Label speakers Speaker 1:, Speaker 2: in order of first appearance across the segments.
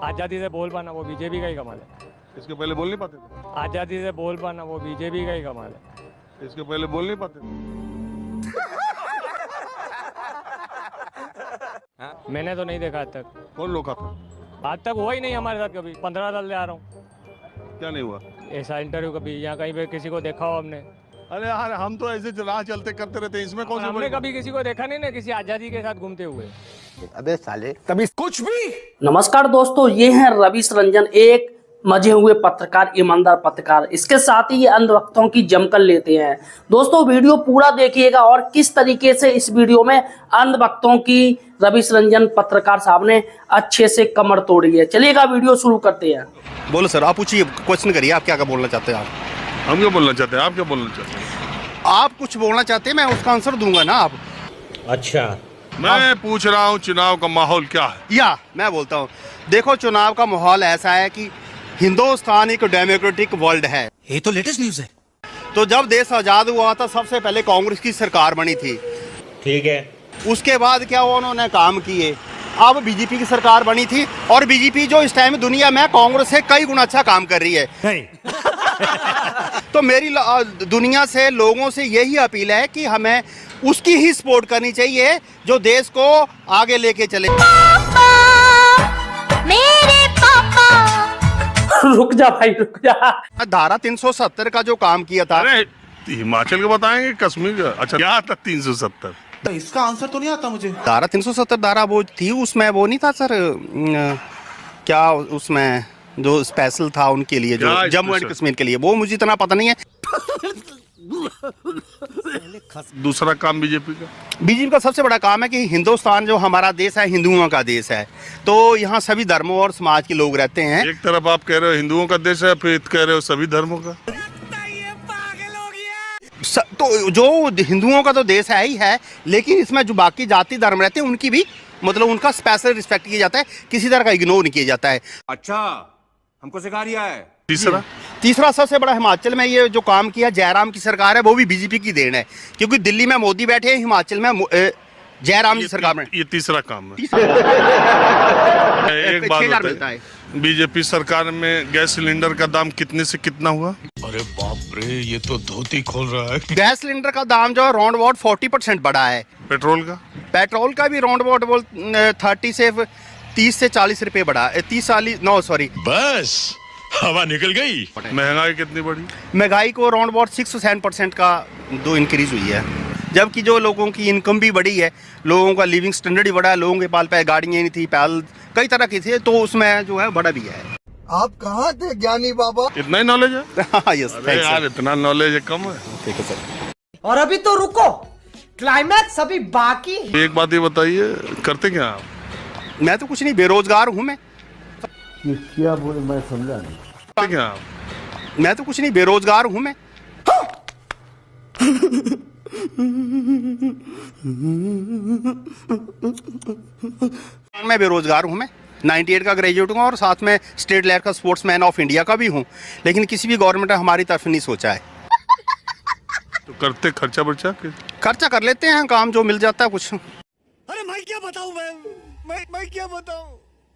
Speaker 1: आज़ादी से बोल पाना वो बीजेपी का ही कमाल है।
Speaker 2: इसके पहले बोल नहीं पाते थे?
Speaker 1: आज़ादी से बोल पाना वो बीजेपी का ही कमाल है।
Speaker 2: इसके पहले बोल नहीं पाते थे?
Speaker 1: मैंने तो नहीं देखा आज तक।
Speaker 2: कौन रोका था?
Speaker 1: आज तक हुआ ही नहीं हमारे साथ कभी। 15 साल से आ रहा हूँ।
Speaker 2: क्या नहीं हुआ?
Speaker 1: ऐसा इंटरव्यू कभी यहाँ कहीं पे किसी को देखा हो हमने?
Speaker 2: अरे यार हम तो ऐसे राह चलते करते रहते हैं, इसमें कौन सी
Speaker 1: हमने
Speaker 2: बड़ी
Speaker 1: कभी किसी को देखा नहीं ना किसी आज़ादी के साथ घूमते हुए।
Speaker 3: अबे साले कभी कुछ भी।
Speaker 4: नमस्कार दोस्तों, ये हैं रवीश रंजन, एक मजे हुए पत्रकार, ईमानदार पत्रकार। इसके साथ ही ये अंधभक्तों की जमकर लेते हैं। दोस्तों वीडियो पूरा देखिएगा और किस तरीके से इस वीडियो में अंधभक्तों की रवीश रंजन पत्रकार साहब ने अच्छे से कमर तोड़ी है। चलिएगा वीडियो शुरू करते हैं।
Speaker 3: बोलो सर, आप पूछिए, क्वेश्चन करिए, आप क्या क्या बोलना चाहते हैं?
Speaker 2: हम क्या बोलना चाहते हैं? आप क्या बोलना चाहते हैं?
Speaker 3: आप कुछ बोलना चाहते हैं, मैं उसका आंसर दूंगा ना। आप
Speaker 5: अच्छा,
Speaker 2: मैं पूछ रहा हूँ चुनाव का माहौल क्या है?
Speaker 3: या मैं बोलता हूँ, देखो चुनाव का माहौल ऐसा है कि हिंदुस्तान एक डेमोक्रेटिक वर्ल्ड है।
Speaker 5: ये तो लेटेस्ट न्यूज है।
Speaker 3: तो जब देश आजाद हुआ था सबसे पहले कांग्रेस की सरकार बनी थी।
Speaker 5: ठीक है।
Speaker 3: उसके बाद क्या हुआ, उन्होंने काम किए। अब बीजेपी की सरकार बनी थी और बीजेपी जो इस टाइम दुनिया में कांग्रेस से कई गुना अच्छा काम कर रही है।
Speaker 5: नहीं।
Speaker 3: तो मेरी दुनिया से लोगों से यही अपील है कि हमें उसकी ही सपोर्ट करनी चाहिए जो देश को आगे लेके चले।
Speaker 6: मेरे पापा।
Speaker 4: रुक जा भाई, रुक जा।
Speaker 3: धारा 370 का जो काम किया था।
Speaker 2: अरे हिमाचल का बताएंगे, कश्मीर का? अच्छा क्या था 370?
Speaker 5: तो इसका आंसर तो नहीं आता मुझे।
Speaker 3: धारा 370 धारा वो थी, उसमें वो नहीं था सर, क्या उसमें जो स्पेशल था उनके लिए, जो जम्मू एंड कश्मीर के लिए, वो मुझे इतना पता नहीं है।
Speaker 2: दूसरा काम बीजेपी
Speaker 3: का सबसे बड़ा काम है कि हिंदुस्तान जो हमारा देश है हिंदुओं का देश है, तो यहाँ सभी धर्मों और समाज के लोग रहते हैं।
Speaker 2: एक तरफ आप कह रहे हो हिंदुओं का देश है, फिर कह रहे हो सभी धर्मों का।
Speaker 3: तो जो हिंदुओं का तो देश है ही है, लेकिन इसमें जो बाकी जाति धर्म रहते हैं उनकी भी मतलब उनका स्पेशल रिस्पेक्ट किया जाता है, किसी तरह का इग्नोर नहीं किया जाता है।
Speaker 5: अच्छा, हमको सिखा रिया है।
Speaker 3: तीसरा सबसे बड़ा हिमाचल में ये जो काम किया जयराम की सरकार है, वो भी बीजेपी की देन है, क्योंकि दिल्ली में मोदी बैठे हैं, हिमाचल में जयराम जी सरकार में।
Speaker 2: ये तीसरा काम है। एक बात मिलता है, बीजेपी सरकार में गैस सिलेंडर का दाम कितने से कितना हुआ?
Speaker 7: अरे बाप रे, ये तो धोती खोल रहा है।
Speaker 3: गैस सिलेंडर का दाम जो है राउंड अबाउट 40% बढ़ा है। पेट्रोल का भी राउंड अबाउट 30 से 40 रुपए बढ़ा है।
Speaker 7: बस हवा निकल गई।
Speaker 2: महंगाई कितनी बढ़ी?
Speaker 3: महंगाई को राउंड अबाउट 6 से 7% का दो इंक्रीज हुई है, जबकि जो लोगों की इनकम भी बढ़ी है, लोगों का लिविंग स्टैंडर्ड ही बढ़ा है। लोगों के पास गाड़ियाँ नहीं थी, पैदल कई तरह की थी, तो उसमें जो है बढ़ा भी है।
Speaker 8: आप कहाँ थे ज्ञानी बाबा?
Speaker 2: इतना ही नॉलेज है?
Speaker 3: हाँ यस,
Speaker 2: यार इतना नॉलेज है कम है।
Speaker 3: ठीक है सर।
Speaker 9: और अभी तो रुको, क्लाइमैक्स अभी बाकी।
Speaker 2: एक बात ये बताइए, करते क्या आप?
Speaker 3: मैं तो कुछ नहीं, बेरोजगार हूँ मैं।
Speaker 8: क्या बोले, मैं समझा नहीं।
Speaker 2: करते क्या आप?
Speaker 3: मैं तो कुछ नहीं, बेरोजगार हूँ मैं। मैं बेरोजगार हूँ मैं 98 का ग्रेजुएट हूँ और साथ में स्टेट लेवल का स्पोर्ट्समैन ऑफ इंडिया का भी हूँ, लेकिन किसी भी गवर्नमेंट ने हमारी तरफ नहीं सोचा है।
Speaker 2: तो करते खर्चा बर्चा?
Speaker 3: खर्चा कर लेते हैं, काम जो मिल जाता है कुछ।
Speaker 5: अरे मैं क्या बताऊं,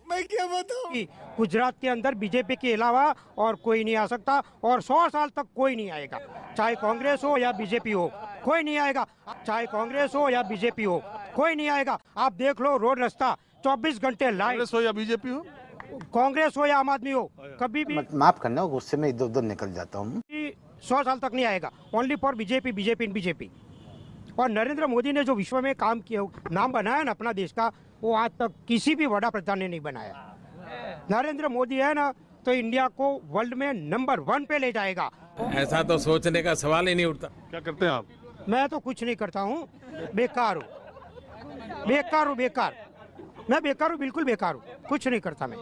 Speaker 5: मैं क्या बताऊं।
Speaker 9: गुजरात के अंदर बीजेपी के अलावा और कोई नहीं आ सकता, और 100 साल तक कोई नहीं आएगा। चाहे कांग्रेस हो या बीजेपी हो, कोई नहीं आएगा। चाहे कांग्रेस हो या बीजेपी हो, कोई नहीं आएगा। आप देख लो, रोड रास्ता 24 घंटे लाइट।
Speaker 2: कांग्रेस हो या बीजेपी हो,
Speaker 9: कांग्रेस हो या आम आदमी हो, कभी भी
Speaker 3: माफ करना, गुस्से में इधर उधर निकल जाता हूँ।
Speaker 9: 100 साल तक नहीं आएगा। Only for BJP. और नरेंद्र मोदी ने जो विश्व में काम किया, नाम बनाया ना अपना देश का, वो आज तक किसी भी बड़ा प्रधान ने नहीं बनाया। नरेंद्र मोदी है ना, तो इंडिया को वर्ल्ड में नंबर 1 पे ले जाएगा।
Speaker 5: ऐसा तो सोचने का सवाल ही नहीं उठता।
Speaker 2: क्या करते हैं आप?
Speaker 9: मैं तो कुछ नहीं करता हूँ, बेकार हूँ। मैं बेकार हूँ, बिल्कुल बेकार हूँ, कुछ नहीं करता मैं।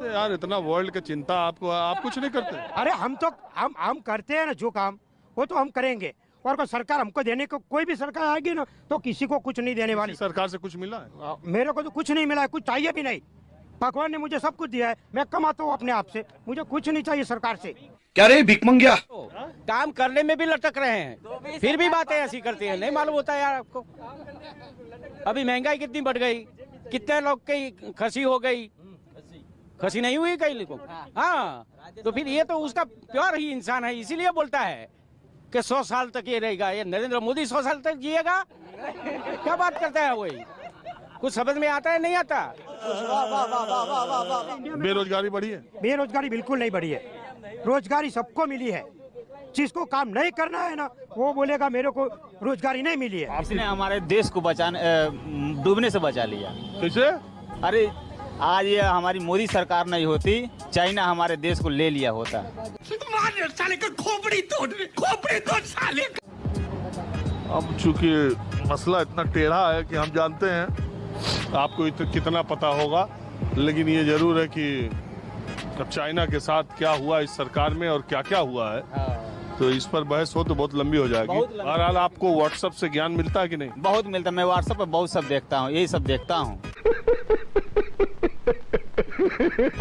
Speaker 2: यार इतना वर्ल्ड की चिंता आपको, आप कुछ नहीं करते?
Speaker 9: अरे हम करते हैं ना जो काम, वो तो हम करेंगे। और कोई सरकार हमको देने को, कोई भी सरकार आएगी ना, तो किसी को कुछ नहीं देने वाली।
Speaker 2: सरकार से कुछ मिला है?
Speaker 9: मेरे को तो कुछ नहीं मिला है, कुछ चाहिए भी नहीं। भगवान ने मुझे सब कुछ दिया है, मैं कमाता हूँ अपने आप से, मुझे कुछ नहीं चाहिए सरकार से।
Speaker 7: क्या रे भिख मंगिया?
Speaker 1: काम करने में भी लटक रहे हैं, फिर भी बातें ऐसी करते हैं। नहीं मालूम होता यार आपको? अभी महंगाई कितनी बढ़ गई, कितने लोग की खसी हो गई, खसी नहीं हुई कई लोगों को। हाँ, तो फिर ये तो उसका प्योर ही इंसान है, इसीलिए बोलता है कि 100 साल तक ये रहेगा। ये नरेंद्र मोदी 100 साल तक जिएगा? क्या बात करता है वही, कुछ समझ में आता है नहीं आता।
Speaker 2: बेरोजगारी बढ़ी है?
Speaker 9: बेरोजगारी बिल्कुल नहीं बढ़ी है, रोजगारी सबको मिली है। जिसको काम नहीं करना है ना, वो बोलेगा मेरे को रोजगारी नहीं मिली है।
Speaker 6: इसने हमारे देश को डूबने से बचा लिया।
Speaker 2: कैसे? अरे
Speaker 6: आज ये हमारी मोदी सरकार नहीं होती, चाइना हमारे देश को ले लिया होता।
Speaker 5: साले का खोपड़ी तोड़ साले।
Speaker 2: अब चूंकि मसला इतना टेढ़ा है कि हम जानते हैं आपको कितना पता होगा, लेकिन ये जरूर है कि अब चाइना के साथ क्या हुआ इस सरकार में और क्या क्या हुआ है, तो इस पर बहस हो तो बहुत लंबी हो जाएगी। बहरहाल आपको व्हाट्सएप से ज्ञान मिलता है कि नहीं?
Speaker 6: बहुत मिलता है, मैं व्हाट्सएप पर बहुत सब देखता हूँ, यही सब देखता हूँ।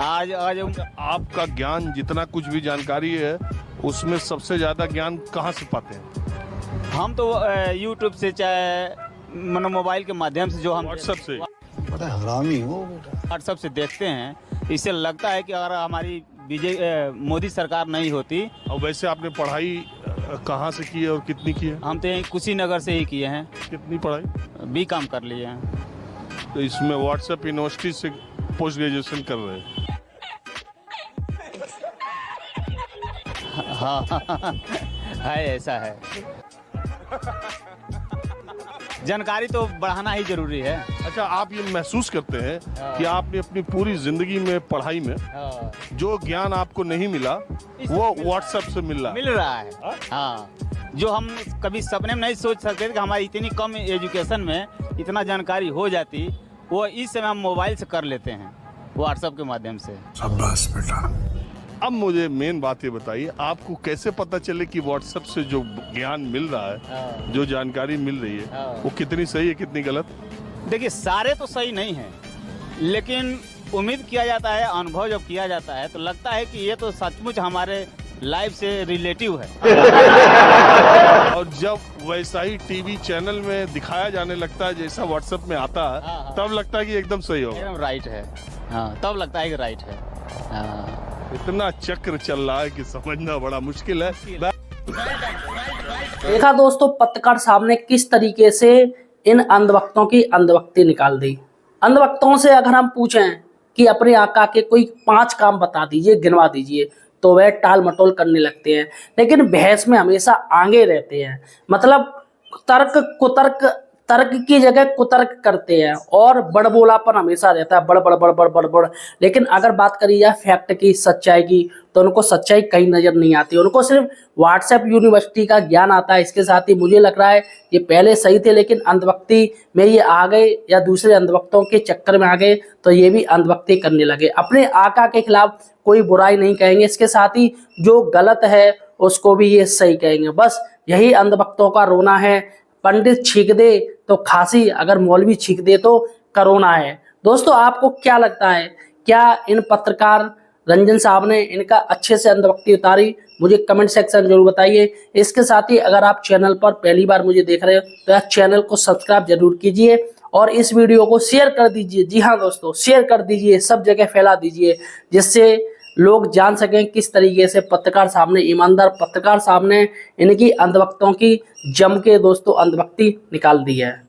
Speaker 6: आज
Speaker 2: आपका ज्ञान जितना कुछ भी जानकारी है उसमें सबसे ज्यादा ज्ञान कहाँ से पाते हैं?
Speaker 6: हम तो यूट्यूब से, चाहे मोबाइल के माध्यम से, जो हम
Speaker 2: व्हाट्सएप से।
Speaker 8: बड़ा हरामी हो।
Speaker 6: व्हाट्सएप से देखते हैं। इससे लगता है कि अगर हमारी मोदी सरकार नहीं होती।
Speaker 2: और वैसे आपने पढ़ाई कहाँ से की है और कितनी की है?
Speaker 6: हम तो यहीं कुशीनगर से ही किए हैं।
Speaker 2: कितनी पढ़ाई?
Speaker 6: B.Com कर लिए हैं।
Speaker 2: तो इसमें व्हाट्सएप यूनिवर्सिटी से पोस्ट ग्रेजुएशन कर रहे हैं?
Speaker 6: हाँ है, ऐसा है। जानकारी तो बढ़ाना ही जरूरी है।
Speaker 2: अच्छा, आप ये महसूस करते हैं कि आपने अपनी पूरी जिंदगी में पढ़ाई में जो ज्ञान आपको नहीं मिला वो व्हाट्सएप से मिल रहा
Speaker 6: है? हाँ, जो हम कभी सपने में नहीं सोच सकते थे कि हमारी इतनी कम एजुकेशन में इतना जानकारी हो जाती, वो इस समय हम मोबाइल से कर लेते हैं, व्हाट्सएप के माध्यम से।
Speaker 7: शाबाश बेटा।
Speaker 2: अब मुझे मेन बात ये बताइए, आपको कैसे पता चले कि व्हाट्सएप से जो ज्ञान मिल रहा है, जो जानकारी मिल रही है, वो कितनी सही है कितनी गलत?
Speaker 6: देखिए, सारे तो सही नहीं है, लेकिन उम्मीद किया जाता है, अनुभव जब किया जाता है तो लगता है कि ये तो सचमुच हमारे लाइफ से रिलेटिव है।
Speaker 2: और जब वैसा ही टीवी चैनल में दिखाया जाने लगता है जैसा व्हाट्सएप में आता है, तब लगता है कि एकदम सही होगा,
Speaker 6: एकदम राइट है। हाँ, तब लगता है कि राइट है। हाँ।
Speaker 2: इतना चक्र चल रहा है कि समझना बड़ा मुश्किल है।
Speaker 4: देखा दोस्तों, पत्रकार साहब ने किस तरीके से इन अंधभक्तों की अंधभक्ति निकाल दी। अंधभक्तों से अगर हम पूछें कि अपने आका के कोई 5 काम बता दीजिए, गिनवा दीजिए, तो वह टाल मटोल करने लगते हैं, लेकिन बहस में हमेशा आगे रहते हैं। मतलब तर्क की जगह कुतर्क करते हैं और बड़बोलापन हमेशा रहता है, बड़ बड़ बड़ बड़ बड़ बड़। लेकिन अगर बात करी जाए फैक्ट की, सच्चाई की, तो उनको सच्चाई कहीं नजर नहीं आती। उनको सिर्फ व्हाट्सएप यूनिवर्सिटी का ज्ञान आता है। इसके साथ ही मुझे लग रहा है ये पहले सही थे, लेकिन अंधभक्ति में ये आ गए या दूसरे अंधभक्तों के चक्कर में आ गए, तो ये भी अंधभक्ति करने लगे। अपने आका के खिलाफ कोई बुराई नहीं कहेंगे, इसके साथ ही जो गलत है उसको भी ये सही कहेंगे। बस यही अंधभक्तों का रोना है। पंडित छींक दे तो खांसी, अगर मौलवी छींक दे तो कोरोना है। दोस्तों, आपको क्या लगता है, क्या इन पत्रकार रंजन साहब ने इनका अच्छे से अंधभक्ति उतारी? मुझे कमेंट सेक्शन जरूर बताइए। इसके साथ ही अगर आप चैनल पर पहली बार मुझे देख रहे हो तो यार चैनल को सब्सक्राइब जरूर कीजिए और इस वीडियो को शेयर कर दीजिए। जी हाँ दोस्तों, शेयर कर दीजिए, सब जगह फैला दीजिए, जिससे लोग जान सकें किस तरीके से पत्रकार साहब ने, ईमानदार पत्रकार साहब ने इनकी अंधभक्तों की जम के दोस्तों अंधभक्ति निकाल दी है।